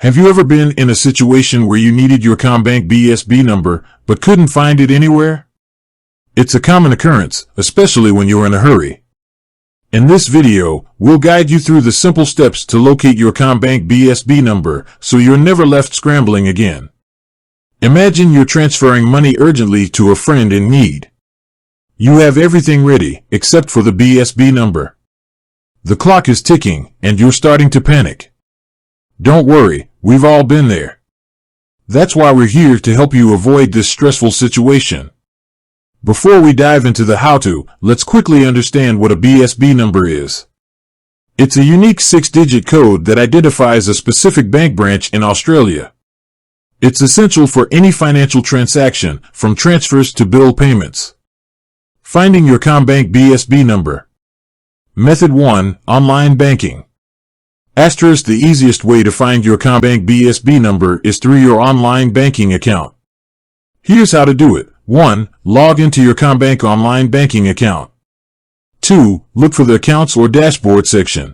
Have you ever been in a situation where you needed your Commbank BSB number but couldn't find it anywhere? It's a common occurrence, especially when you're in a hurry. In this video, we'll guide you through the simple steps to locate your Commbank BSB number so you're never left scrambling again. Imagine you're transferring money urgently to a friend in need. You have everything ready except for the BSB number. The clock is ticking and you're starting to panic. Don't worry, we've all been there. That's why we're here to help you avoid this stressful situation. Before we dive into the how-to, let's quickly understand what a BSB number is. It's a unique 6-digit code that identifies a specific bank branch in Australia. It's essential for any financial transaction, from transfers to bill payments. Finding your Commbank BSB number. Method 1. Online banking. Asterisk, the easiest way to find your Commbank BSB number is through your online banking account. Here's how to do it. 1. Log into your Commbank online banking account. 2. Look for the Accounts or Dashboard section.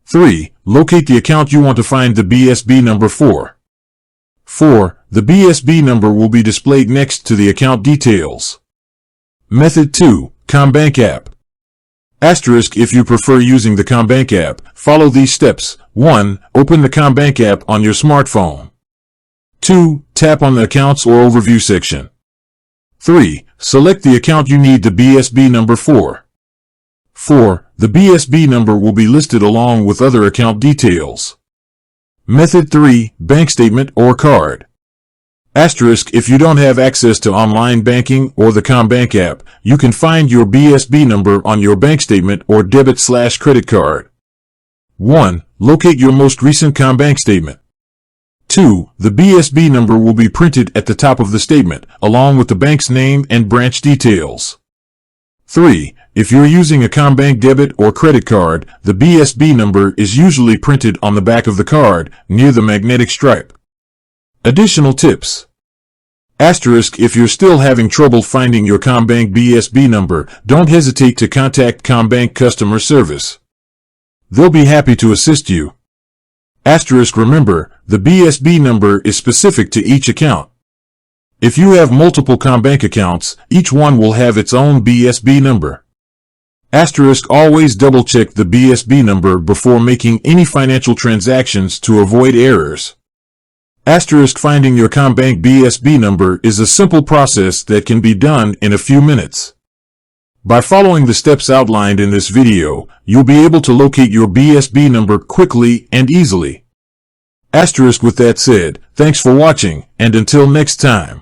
3. Locate the account you want to find the BSB number for. 4. The BSB number will be displayed next to the account details. Method 2. Commbank app. Asterisk, if you prefer using the Commbank app, follow these steps. 1. Open the Commbank app on your smartphone. 2. Tap on the Accounts or Overview section. 3. Select the account you need the BSB number for. 4. The BSB number will be listed along with other account details. Method 3. Bank statement or card. Asterisk, if you don't have access to online banking or the Commbank app, you can find your BSB number on your bank statement or debit/credit card. 1. Locate your most recent Commbank statement. 2. The BSB number will be printed at the top of the statement, along with the bank's name and branch details. 3. If you're using a Commbank debit or credit card, the BSB number is usually printed on the back of the card, near the magnetic stripe. Additional tips. Asterisk, if you're still having trouble finding your Commbank BSB number, don't hesitate to contact Commbank customer service. They'll be happy to assist you. Asterisk, remember, the BSB number is specific to each account. If you have multiple Commbank accounts, each one will have its own BSB number. Asterisk, always double-check the BSB number before making any financial transactions to avoid errors. Asterisk, finding your Commbank BSB number is a simple process that can be done in a few minutes. By following the steps outlined in this video, you'll be able to locate your BSB number quickly and easily. Asterisk, with that said, thanks for watching, and until next time.